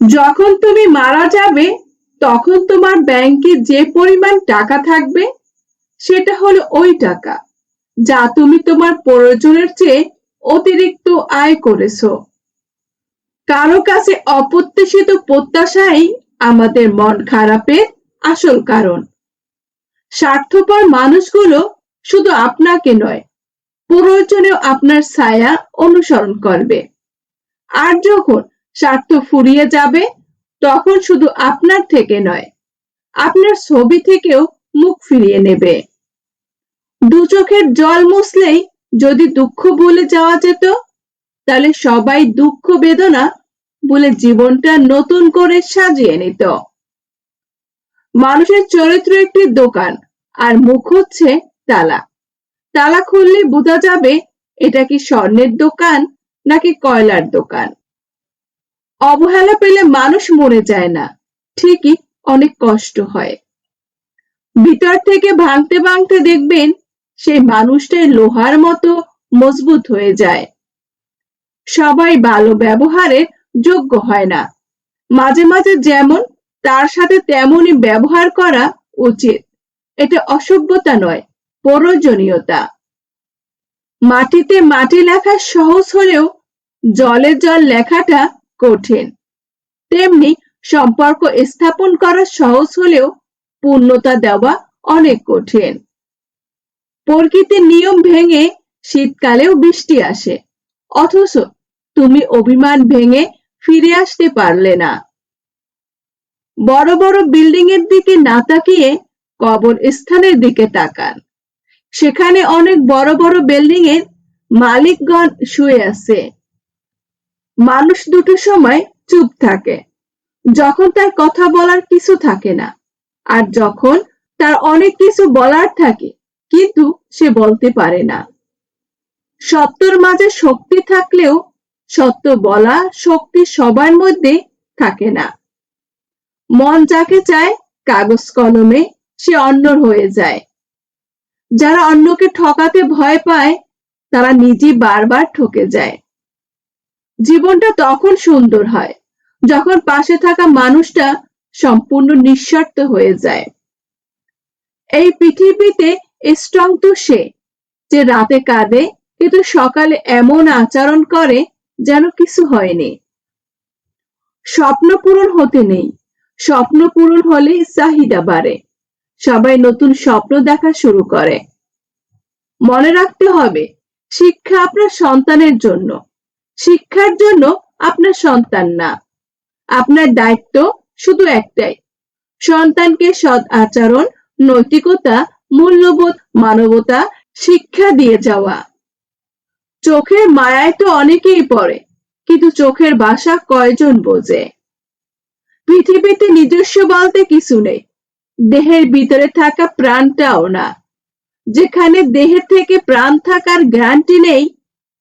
যখন তুমি মারা যাবে তখন তোমার ব্যাংকে যে পরিমাণ টাকা থাকবে সেটা হলো ওই টাকা যা তুমি তোমার প্রয়োজনের চেয়ে অতিরিক্ত আয় করেছো। কারো কাছে অপ্রত্যাশিত প্রত্যাশাই আমাদের মন খারাপের আসল কারণ। স্বার্থপর মানুষগুলো শুধু আপনাকে নয়, প্রয়োজনেও আপনার ছায়া অনুসরণ করবে। আর যখন স্বার্থ ফুরিয়ে যাবে তখন শুধু আপনার থেকে নয়, আপনার ছবি থেকেও মুখ ফিরিয়ে নেবে। দু চোখের জল মুছলেই যদি দুঃখ ভুলে যাওয়া যেত, তাহলে সবাই দুঃখ বেদনা বলে জীবনটা নতুন করে সাজিয়ে নিত। মানুষের চরিত্র একটি দোকান, আর মুখ হচ্ছে তালা। তালা খুললে বোঝা যাবে এটা কি স্বর্ণের দোকান নাকি কয়লার দোকান। অবহেলা পেলে মানুষ মরে যায় না, ঠিকই অনেক কষ্ট হয়। ভিতর থেকে ভাঙতে ভাঙতে দেখবেন সেই মানুষটাই লোহার মতো মজবুত হয়ে যায়। সবাই ভালো ব্যবহারের যোগ্য হয় না। মাঝে মাঝে যেমন তার সাথে তেমনই ব্যবহার করা উচিত। এটা অসভ্যতা নয়, প্রয়োজনীয়তা। মাটিতে মাটি লেখা সহজ হলেও জলে জল লেখাটা কঠিন। তেমনি সম্পর্ক স্থাপন করা সহজ হলেও পূর্ণতা দেওয়া অনেক কঠিন। প্রকৃতির নিয়ম ভেঙে শীতকালেও বৃষ্টি আসে, অথচ তুমি অভিমান ভেঙে ফিরে আসতে পারলে না। বড় বড় বিল্ডিং এর দিকে না তাকিয়ে কবরস্থানের দিকে তাকান। সেখানে অনেক বড় বড় বিল্ডিং এর মালিকগণ শুয়ে আছে। মানুষ দুটো সময় চুপ থাকে, যখন তার কথা বলার কিছু থাকে না, আর যখন তার অনেক কিছু বলার থাকে কিন্তু সে বলতে পারে না। সত্যের মাঝে শক্তি থাকলেও সত্য বলা শক্তি সবার মধ্যে থাকে না। মন যাকে চায় কাগজ কলমে সে অন্যর হয়ে যায়। যারা অন্যকে ঠকাতে ভয় পায় তারা নিজে বারবার ঠকে যায়। জীবনটা তখন সুন্দর হয় যখন পাশে থাকা মানুষটা সম্পূর্ণ নিঃস্বার্থ হয়ে যায়। এই পৃথিবীতে স্ট্রং তো সে যে রাতে কাঁদে কিন্তু সকালে এমন আচরণ করে যেন কিছু হয়নি। স্বপ্ন পূরণ হতে নেই, স্বপ্ন পূরণ হলে চাহিদা বাড়ে। সবাই নতুন স্বপ্ন দেখা শুরু করে। মনে রাখতে হবে, শিক্ষা আপনার সন্তানের জন্য, শিক্ষার জন্য আপনার সন্তান না। আপনার দায়িত্ব শুধু একটাই, সন্তানকে সৎ আচরণ, নৈতিকতা, মূল্যবোধ, মানবতা শিক্ষা দিয়ে যাওয়া। চোখের মায়ায় তো অনেকেই পড়ে, কিন্তু চোখের ভাষা কয়জন বোঝে। পৃথিবীতে নিজস্ব বলতে কিছু নেই, দেহের ভিতরে থাকা প্রাণটাও না। যেখানে দেহের থেকে প্রাণ থাকার গ্যারান্টি নেই,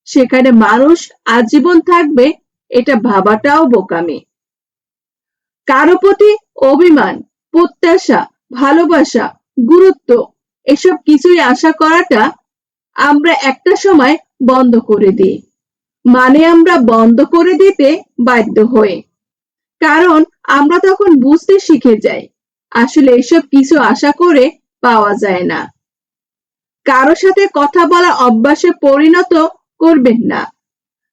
সেখানে মানুষ আজীবন থাকবে এটা ভাবাটাও বোকামি। কারো প্রতি অভিমান, প্রত্যাশা, ভালোবাসা, গুরুত্ব এসব কিছুই আশা করাটা আমরা একটা সময় বন্ধ করে দিই। মানে আমরা বন্ধ করে দিতে বাধ্য হই। কারণ আমরা তখন বুঝতে শিখে যাই আসলে এসব কিছু আশা করে পাওয়া যায় না। কারো সাথে কথা বলার অভ্যাসে পরিণত করবেন না,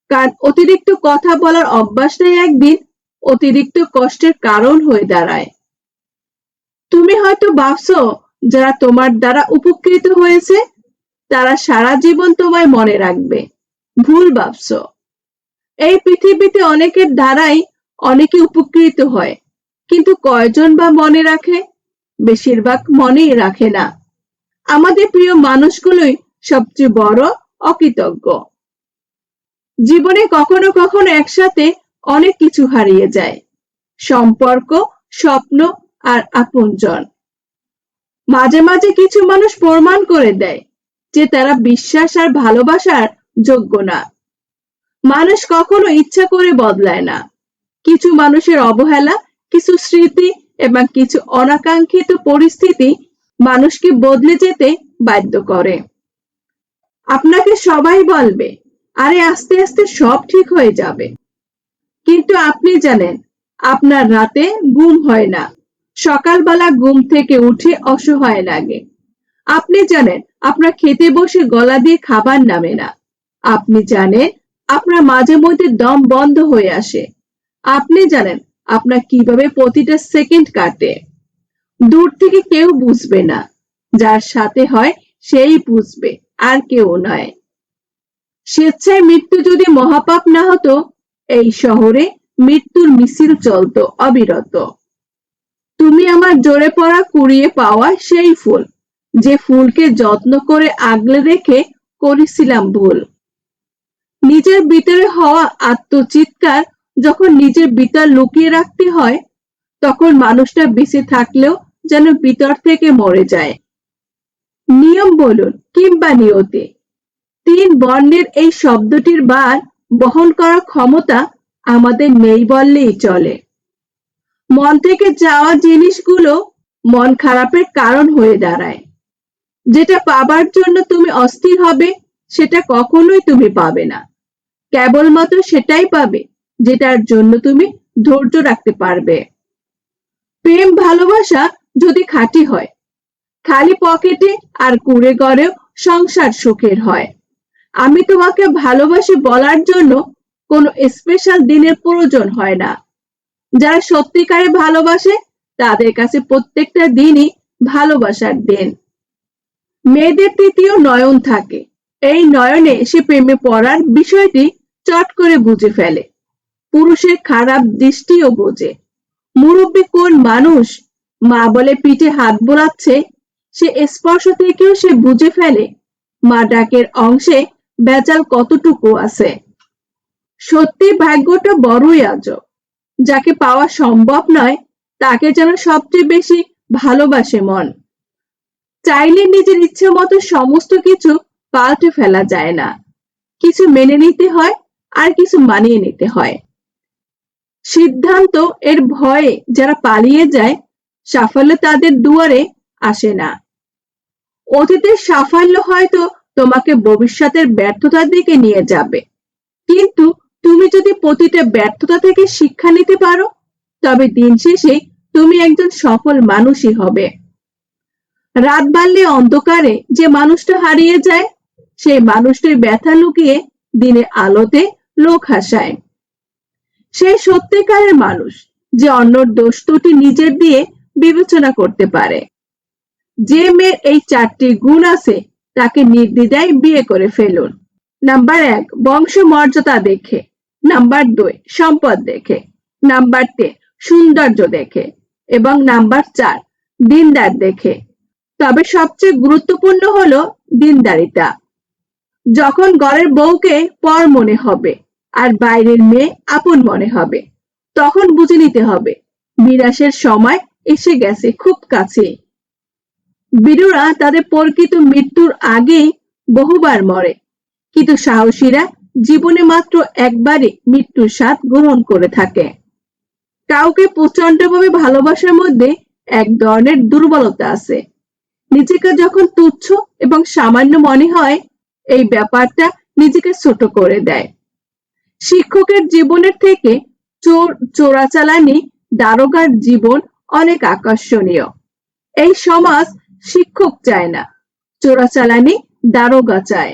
কারণ অতিরিক্ত কথা বলার অভ্যাসটাই একদিন অতিরিক্ত কষ্টের কারণ হয়ে দাঁড়ায়। তুমি হয়তো ভাবছো যারা তোমার দ্বারা উপকৃত হয়েছে তারা সারা জীবন তোমায় মনে রাখবে। ভুল ভাবছো। এই পৃথিবীতে অনেকের দ্বারাই অনেকে উপকৃত হয়, কিন্তু কয়জন বা মনে রাখে? বেশিরভাগ মনেই রাখে না। আমাদের প্রিয় মানুষগুলোই সবচেয়ে বড় অকৃতজ্ঞ। জীবনে কখনো কখনো একসাথে অনেক কিছু হারিয়ে যায়, সম্পর্ক, স্বপ্ন আর আপনজন। মাঝে মাঝে কিছু মানুষ প্রমাণ করে দেয় যে তারা বিশ্বাস আর ভালোবাসার যোগ্য না। মানুষ কখনো ইচ্ছা করে বদলায় না। কিছু মানুষের অবহেলা, কিছু স্মৃতি এবং কিছু অনাকাঙ্ক্ষিত পরিস্থিতি মানুষকে বদলে যেতে বাধ্য করে। আপনাকে সবাই বলবে, আরে আস্তে আস্তে সব ঠিক হয়ে যাবে, কিন্তু আপনি জানেন আপনার রাতে ঘুম হয় না, সকালবেলা ঘুম থেকে উঠে অসহায় লাগে। আপনি জানেন আপনার খেতে বসে গলা দিয়ে খাবার নামে না। আপনি জানেন আপনার মাঝে মধ্যে দম বন্ধ হয়ে আসে। আপনি জানেন আপনার কিভাবে প্রতিটা সেকেন্ড কাটে। দূর থেকে কেউ বুঝবে না, যার সাথে হয় সেই বুঝবে, আর কেউ নয়। স্বেচ্ছায় মৃত্যু যদি মহাপাপ না হতো, এই শহরে মৃত্যুর মিছিল চলতো অবিরত। তুমি আমার জোরে পড়া কুড়িয়ে পাওয়া সেই ফুল, যে ফুলকে যত্ন করে আগলে রেখে করেছিলাম ভুল। নিজের ভিতরে হওয়া আত্মচিৎকার যখন নিজের ভিতর লুকিয়ে রাখতে হয়, তখন মানুষটা বেঁচে থাকলেও যেন ভিতর থেকে মরে যায়। নিয়ম বলুন কিংবা নিয়তি, 3 বর্ণের এই শব্দটির বার বহন করার ক্ষমতা আমাদের নেই বললেই চলে। মন থেকে যাওয়া জিনিসগুলো মন খারাপের কারণ হয়ে দাঁড়ায়। যেটা পাবার জন্য তুমি অস্থির হবে, সেটা কখনোই তুমি পাবে না। কেবলমাত্র সেটাই পাবে যেটার জন্য তুমি ধৈর্য রাখতে পারবে। প্রেম ভালোবাসা যদি খাঁটি হয়, খালি পকেটে আর কুড়ে ঘরেও সংসার সুখের হয়। আমি তোমাকে ভালোবাসি বলার জন্য কোনো স্পেশাল দিনের প্রয়োজন হয় না। যারা সত্যিকারে ভালোবাসে তাদের কাছে প্রত্যেকটা দিনই ভালোবাসার দিন। মেয়েদের তৃতীয় নয়ন থাকে। এই নয়নে সে প্রেমে পড়ার বিষয়টি চট করে বুঝে ফেলে। পুরুষের খারাপ দৃষ্টিও বোঝে। মুরব্বী কোন মানুষ মা বলে পিঠে হাত বোলাচ্ছে, সে স্পর্শ থেকেও সে বুঝে ফেলে মা ডাকের অংশে ভেজাল কতটুকু আছে। সত্যি ভাগ্যটা বড়ই আজব। যাকে পাওয়া সম্ভব নয়, তাকে যেন সবচেয়ে বেশি ভালোবাসে মন। চাইলে নিজের ইচ্ছে মতো সমস্ত কিছু পাল্টে ফেলা যায় না। কিছু মেনে নিতে হয়, আর কিছু মানিয়ে নিতে হয়। সিদ্ধান্ত এর ভয়ে যারা পালিয়ে যায়, সাফল্য তাদের দুয়ারে আসে না। অতীতের সাফল্য হয়তো তোমাকে ভবিষ্যতের ব্যর্থতার দিকে নিয়ে যাবে, কিন্তু তুমি যদি প্রতিটা ব্যর্থতা থেকে শিক্ষা নিতে পারো, তবে দিন শেষে তুমি একজন সফল মানুষই হবে। রাত বাড়লে অন্ধকারে যে মানুষটা হারিয়ে যায়, সেই মানুষটির ব্যথা লুকিয়ে দিনের আলোতে লোক হাসায়। সেই সত্যিকারের মানুষ যে অন্যর দোষ ত্রুটি নিজের দিয়ে বিবেচনা করতে পারে। যে মেয়ের এই 4টি গুণ আছে, তাকে নির্দ্বিধায় বিয়ে করে ফেলুন। নাম্বার 1, বংশ মর্যাদা দেখে। নাম্বার 2, সম্পদ দেখে। নাম্বার 3, সৌন্দর্য দেখে। এবং নাম্বার 4, দিনদার দেখে। তবে সবচেয়ে গুরুত্বপূর্ণ হলো দিনদারিতা। যখন ঘরের বউকে পর মনে হবে আর বাইরের মেয়ে আপন মনে হবে, তখন বুঝে নিতে হবে বিনাশের সময় এসে গেছে খুব কাছে। বীররা তাদের প্রকৃত মৃত্যুর আগেই বহুবার মরে, কিন্তু সাহসীরা জীবনে মাত্র একবারই মৃত্যুর স্বাদ গ্রহণ করে থাকে। কাউকে প্রচন্ডভাবে ভালোবাসার মধ্যে এক ধরনের দুর্বলতা আছে। নিজেকে যখন তুচ্ছ এবং সামান্য মনে হয়, এই ব্যাপারটা নিজেকে ছোট করে দেয়। শিক্ষকের জীবনের থেকে চোরাচালানি দারোগার জীবন অনেক আকর্ষণীয়। এই সমাজ শিক্ষক চায় না, চোরাচালানি দারোগা চায়।